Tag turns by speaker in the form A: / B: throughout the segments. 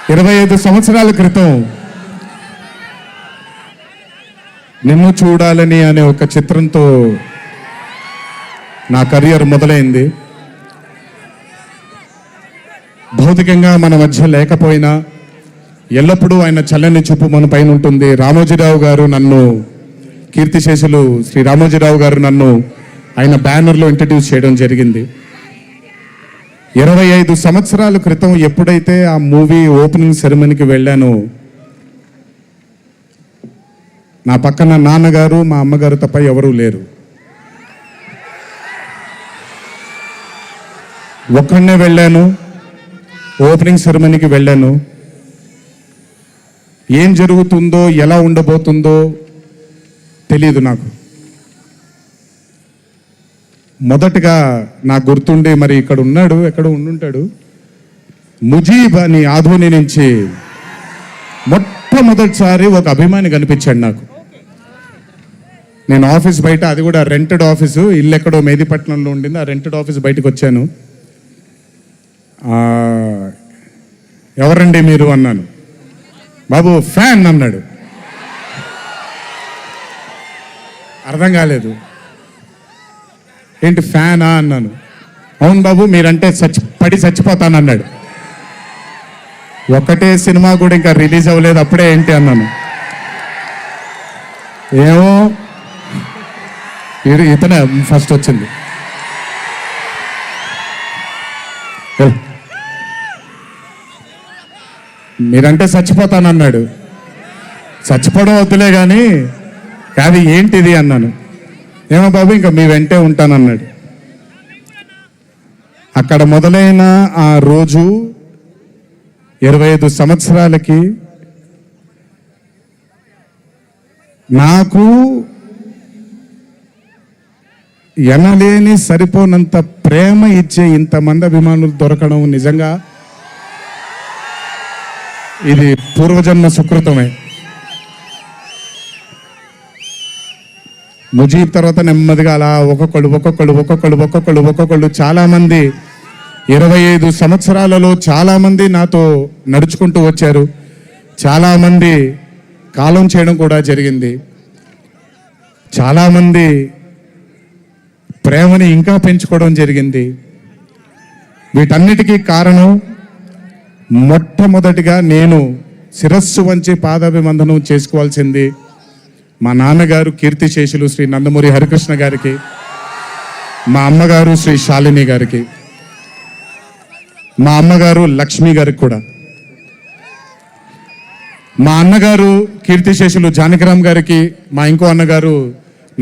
A: 25 సంవత్సరాల క్రితం నిన్ను చూడాలని అనే ఒక చిత్రంతో నా కెరియర్ మొదలైంది. భౌతికంగా మన మధ్య లేకపోయినా ఎల్లప్పుడూ ఆయన చల్లని చూపు మన పైన ఉంటుంది. రామోజీరావు గారు నన్ను, కీర్తిశేషులు శ్రీ రామోజీరావు గారు నన్ను ఆయన బ్యానర్లో ఇంట్రడ్యూస్ చేయడం జరిగింది. 25 సంవత్సరాల క్రితం ఎప్పుడైతే ఆ మూవీ ఓపెనింగ్ సెరమనీకి వెళ్ళానో నా పక్కన నాన్నగారు, మా అమ్మగారు తప్ప ఎవరూ లేరు. ఒక్కడనే వెళ్ళాను, ఓపెనింగ్ సెరమనీకి వెళ్ళాను. ఏం జరుగుతుందో, ఎలా ఉండబోతుందో తెలియదు నాకు. మొదటగా నాకు గుర్తుండి, మరి ఇక్కడ ఉన్నాడు, ఎక్కడ ఉండుంటాడు, ముజీబ్ అని ఆధోని నుంచి మొట్టమొదటిసారి ఒక అభిమాని కనిపించాడు నాకు. నేను ఆఫీస్ బయట, అది కూడా రెంటెడ్ ఆఫీసు, ఇల్లు ఎక్కడో మేదిపట్నంలో ఉండింది, ఆ రెంటెడ్ ఆఫీస్ బయటకు వచ్చాను. ఎవరండి మీరు అన్నాను. బాబు ఫ్యాన్ అన్నాడు. అర్థం కాలేదు. ఏంటి ఫ్యానా అన్నాను. అవును బాబు, మీరంటే పడి చచ్చిపోతానన్నాడు. ఒకటే సినిమా కూడా ఇంకా రిలీజ్ అవ్వలేదు, అప్పుడే ఏంటి అన్నాను. ఏమో ఇతనే ఫస్ట్ వచ్చింది. మీరంటే చచ్చిపోతానన్నాడు. చచ్చిపోవడం వద్దులే కానీ కాదు ఏంటిది అన్నాను. ఏమో బాబు ఇంకా మీ వెంటే ఉంటానన్నాడు. అక్కడ మొదలైన ఆ రోజు 25 సంవత్సరాలకి నాకు ఎనలేని సరిపోనంత ప్రేమ ఇచ్చే ఇంతమంది అభిమానులు దొరకడం నిజంగా ఇది పూర్వజన్మ సుకృతమే. ముజీబ్ తర్వాత నెమ్మదిగా అలా ఒక్కొక్కళ్ళు చాలామంది 25 సంవత్సరాలలో చాలామంది నాతో నడుచుకుంటూ వచ్చారు. చాలామంది కాలం చేయడం కూడా జరిగింది. చాలామంది ప్రేమని ఇంకా పెంచుకోవడం జరిగింది. వీటన్నిటికీ కారణం మొట్టమొదటిగా నేను శిరస్సు వంచి పాదాభివందనం చేసుకోవాల్సింది మా నాన్నగారు కీర్తిశేషులు శ్రీ నందమూరి హరికృష్ణ గారికి, మా అమ్మగారు శ్రీ శాలిని గారికి, మా అమ్మగారు లక్ష్మి గారికి కూడా, మా అన్నగారు కీర్తిశేషులు జానకిరామ్ గారికి, మా ఇంకో అన్నగారు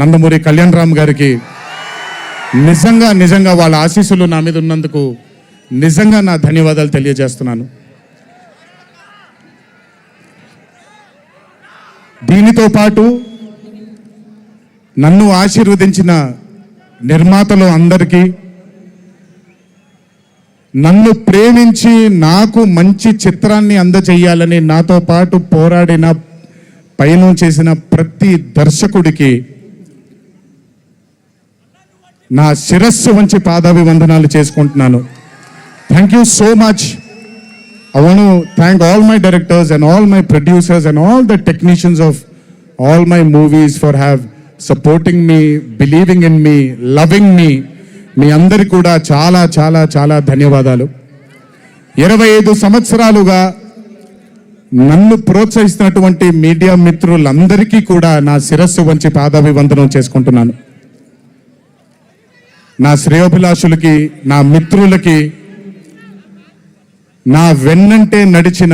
A: నందమూరి కళ్యాణ్ రామ్ గారికి నిజంగా వాళ్ళ ఆశీస్సులు నా మీద ఉన్నందుకు నిజంగా నా ధన్యవాదాలు తెలియజేస్తున్నాను. దీనితో పాటు నన్ను ఆశీర్వదించిన నిర్మాతలు అందరికీ, నన్ను ప్రేమించి నాకు మంచి చిత్రాన్ని అందజేయాలని నాతో పాటు పోరాడిన, పయనం చేసిన ప్రతి దర్శకుడికి నా శిరస్సు వంచి పాదాభివందనాలు చేసుకుంటున్నాను. Thank you so much. I want to thank all my directors and all my producers and all the technicians of all my movies for supporting me, believing in me, loving me. మీ అందరికీ కూడా చాలా చాలా చాలా ధన్యవాదాలు. 25 సంవత్సరాలుగా నన్ను ప్రోత్సహిస్తున్నటువంటి media మిత్రులందరికీ కూడా నా శిరస్సు వంచి పాదాభివందనం చేసుకుంటున్నాను. నా శ్రేయోభిలాషులకి, నా మిత్రులకి, నా వెన్నంటే నడిచిన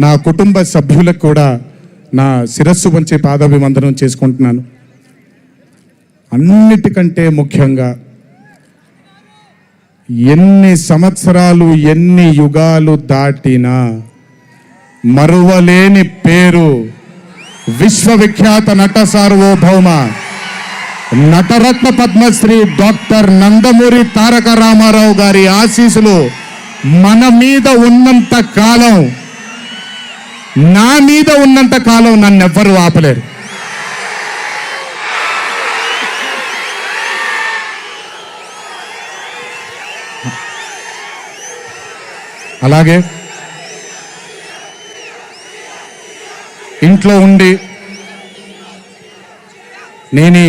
A: నా కుటుంబ సభ్యులకు కూడా నా శిరస్సు వంచి పాదాభివందనం చేసుకుంటున్నాను. అన్నిటికంటే ముఖ్యంగా ఎన్ని సంవత్సరాలు, ఎన్ని యుగాలు దాటినా మరువలేని పేరు విశ్వవిఖ్యాత నట సార్వభౌమ నటరత్న పద్మశ్రీ డాక్టర్ నందమూరి తారక రామారావు గారి ఆశీస్సులు మన మీద ఉన్నంత కాలం, నా మీద ఉన్నంత కాలం నన్నెవ్వరూ ఆపలేరు. అలాగే ఇంట్లో ఉండి నేను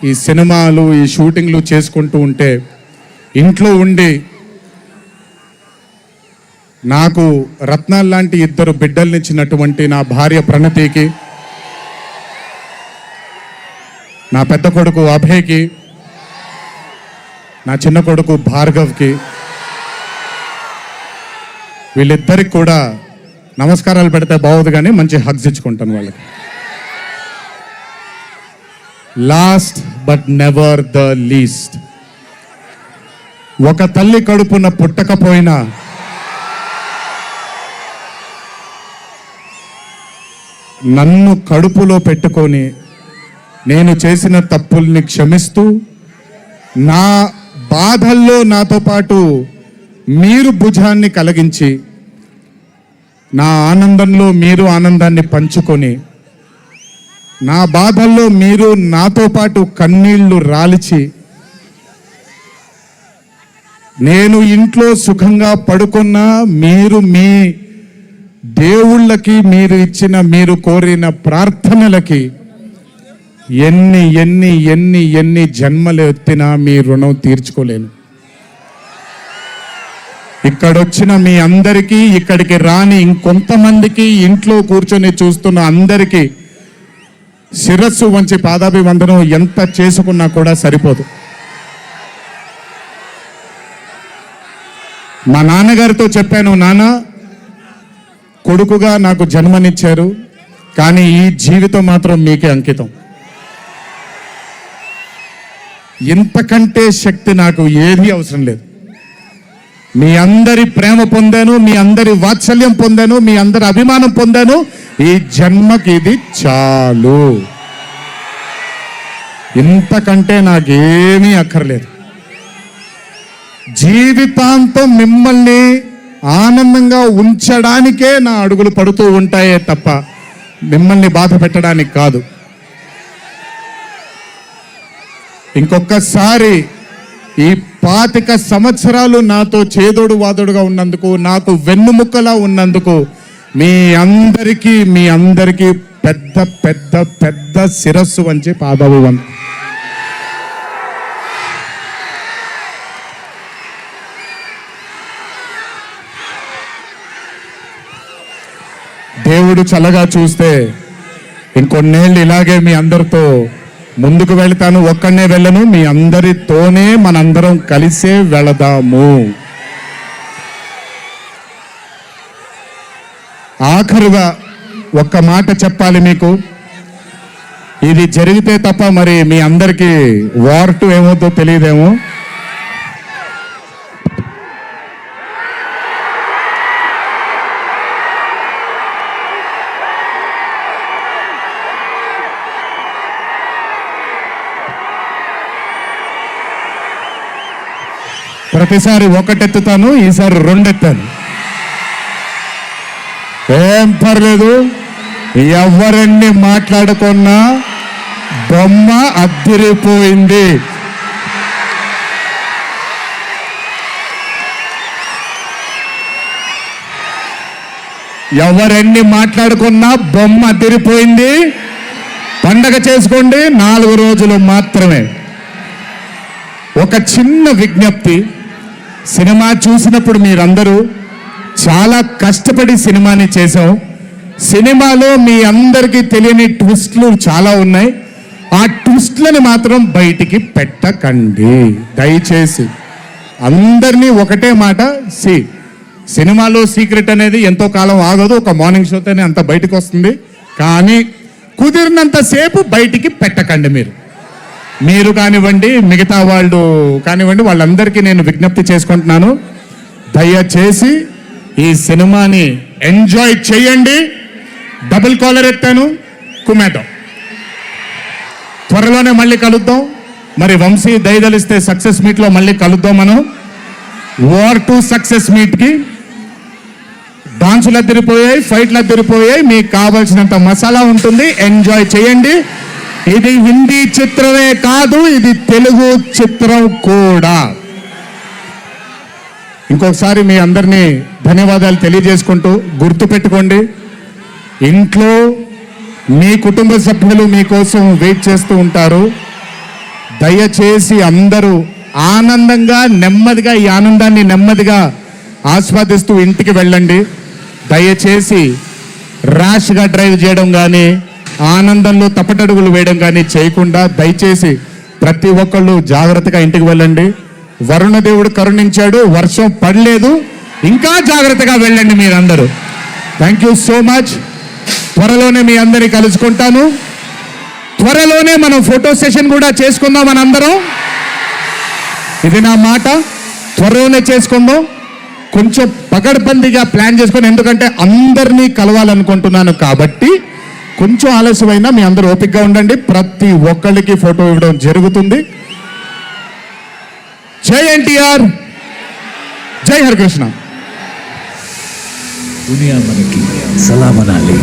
A: ఈ సినిమాలు ఈ షూటింగ్లు చేసుకుంటూ ఉంటే ఇంట్లో ఉండి నాకు రత్నాల్ లాంటి ఇద్దరు బిడ్డల్నిచ్చినటువంటి నా భార్య ప్రణతికి, నా పెద్ద కొడుకు అభయ్కి, నా చిన్న కొడుకు భార్గవ్కి, వీళ్ళిద్దరికి కూడా నమస్కారాలు పెడితే బాగోదు కానీ మంచి హగ్స్ ఇచ్చుకుంటాను వాళ్ళకి. Last but never the least, ఒక తల్లి కడుపున పుట్టకపోయినా నన్ను కడుపులో పెట్టుకొని నేను చేసిన తప్పుల్ని క్షమిస్తూ నా బాధల్లో నాతో పాటు మీరు భుజాన్ని కలిగించి నా ఆనందంలో మీరు ఆనందాన్ని పంచుకొని నా బాధల్లో మీరు నాతో పాటు కన్నీళ్లు రాల్చి నేను ఇంట్లో సుఖంగా పడుకున్నా మీరు మీ దేవుళ్ళకి మీరు ఇచ్చిన మీరు కోరిన ప్రార్థనలకి ఎన్ని ఎన్ని ఎన్ని ఎన్ని జన్మలు ఎత్తినా మీ రుణం తీర్చుకోలేను. ఇక్కడొచ్చిన మీ అందరికీ, ఇక్కడికి రాని ఇంకొంతమందికి, ఇంట్లో కూర్చొని చూస్తున్న అందరికీ శిరస్సు వంచి పాదాభివందనం ఎంత చేసుకున్నా కూడా సరిపోదు. మా నాన్నగారితో చెప్పాను, నాన్న కొడుకుగా నాకు జన్మనిచ్చారు, కానీ ఈ జీవితం మాత్రం మీకే అంకితం. ఇంతకంటే శక్తి నాకు ఏది అవసరం లేదు. మీ అందరి ప్రేమ పొందాను, మీ అందరి వాత్సల్యం పొందాను, మీ అందరి అభిమానం పొందాను. ఈ జన్మకి ఇది చాలు. ఇంతకంటే నాకేమీ అక్కర్లేదు. జీవితాంతం మిమ్మల్ని ఆనందంగా ఉంచడానికే నా అడుగులు పడుతూ ఉంటాయే తప్ప మిమ్మల్ని బాధ పెట్టడానికి కాదు. ఇంకొకసారి ఈ 25 సంవత్సరాలు నాతో చేదోడు వాదోడుగా ఉన్నందుకు, నాకు వెన్నుముక్కలా ఉన్నందుకు మీ అందరికీ పెద్ద పెద్ద పెద్ద శిరస్సు వంచి పాదాభివందనం. దేవుడు చల్లగా చూస్తే ఇంకొన్నేళ్ళు ఇలాగే మీ అందరితో ముందుకు వెళ్తాను. ఒక్కడనే వెళ్ళను, మీ అందరితోనే మనందరం కలిసే వెళదాము. ఆఖరుగా ఒక్క మాట చెప్పాలి మీకు. ఇది జరిగితే తప్ప మరి మీ అందరికీ వార్ 2 ఏమవుతో తెలియదేమో. ప్రతిసారి ఒకటెత్తుతాను, ఈసారి 2 ఎత్తాను. ఏం పర్లేదు, ఎవరన్నీ మాట్లాడుకున్నా బొమ్మ అద్దిరిపోయింది. ఎవరన్నీ మాట్లాడుకున్నా బొమ్మ అద్దిరిపోయింది. పండగ చేసుకోండి, 4 రోజులు మాత్రమే. ఒక చిన్న విజ్ఞప్తి, సినిమా చూసినప్పుడు మీరందరూ చాలా కష్టపడి సినిమాని చేశాం. సినిమాలో మీ అందరికీ తెలియని ట్విస్ట్లు చాలా ఉన్నాయి. ఆ ట్విస్ట్లని మాత్రం బయటికి పెట్టకండి దయచేసి. అందరినీ ఒకటే మాట, సినిమాలో సీక్రెట్ అనేది ఎంతో కాలం ఆగదు, ఒక మార్నింగ్ షోతోనే అంత బయటకు వస్తుంది. కానీ కుదిరినంతసేపు బయటికి పెట్టకండి. మీరు కానివ్వండి, మిగతా వాళ్ళు కానివ్వండి, వాళ్ళందరికీ నేను విజ్ఞప్తి చేసుకుంటున్నాను, దయచేసి ఈ సినిమాని ఎంజాయ్ చేయండి. డబుల్ కాలర్ ఎత్తాను, కుమేద్దాం. త్వరలోనే మళ్ళీ కలుద్దాం. మరి వంశీ దయదలిస్తే సక్సెస్ మీట్లో మళ్ళీ కలుద్దాం. మనం వార్ 2 సక్సెస్ మీట్కి డాన్సులు అద్దరిపోయాయి, ఫైట్లు అద్దరిపోయాయి. మీకు కావాల్సినంత మసాలా ఉంటుంది, ఎంజాయ్ చేయండి. ఇది హిందీ చిత్రమే కాదు, ఇది తెలుగు చిత్రం కూడా. ఇంకొకసారి మీ అందరినీ ధన్యవాదాలు తెలియజేసుకుంటూ, గుర్తుపెట్టుకోండి, ఇంట్లో మీ కుటుంబ సభ్యులు మీకోసం వెయిట్ చేస్తూ ఉంటారు. దయచేసి అందరూ ఆనందంగా నెమ్మదిగా ఈ ఆనందాన్ని నెమ్మదిగా ఆస్వాదిస్తూ ఇంటికి వెళ్ళండి. దయచేసి ర్యాష్గా డ్రైవ్ చేయడం కానీ ఆనందంలో తప్పటడుగులు వేయడం కానీ చేయకుండా దయచేసి ప్రతి ఒక్కళ్ళు జాగ్రత్తగా ఇంటికి వెళ్ళండి. వరుణదేవుడు కరుణించాడు, వర్షం పడలేదు, ఇంకా జాగ్రత్తగా వెళ్ళండి మీరందరూ. Thank you so much. త్వరలోనే మీ అందరినీ కలుసుకుంటాను. త్వరలోనే మనం ఫోటో సెషన్ కూడా చేసుకుందాం మనందరం. ఇది నా మాట, త్వరలోనే చేసుకుందాం. కొంచెం పగడ్బందీగా ప్లాన్ చేసుకొని, ఎందుకంటే అందరినీ కలవాలనుకుంటున్నాను కాబట్టి కొంచెం ఆలస్యమైనా మీ అందరూ ఓపికగా ఉండండి. ప్రతి ఒక్కళ్ళకి ఫోటో ఇవ్వడం జరుగుతుంది. జై ఎన్టీఆర్, జై హరికృష్ణ.
B: దునియా మనకి సలాం అనాలి.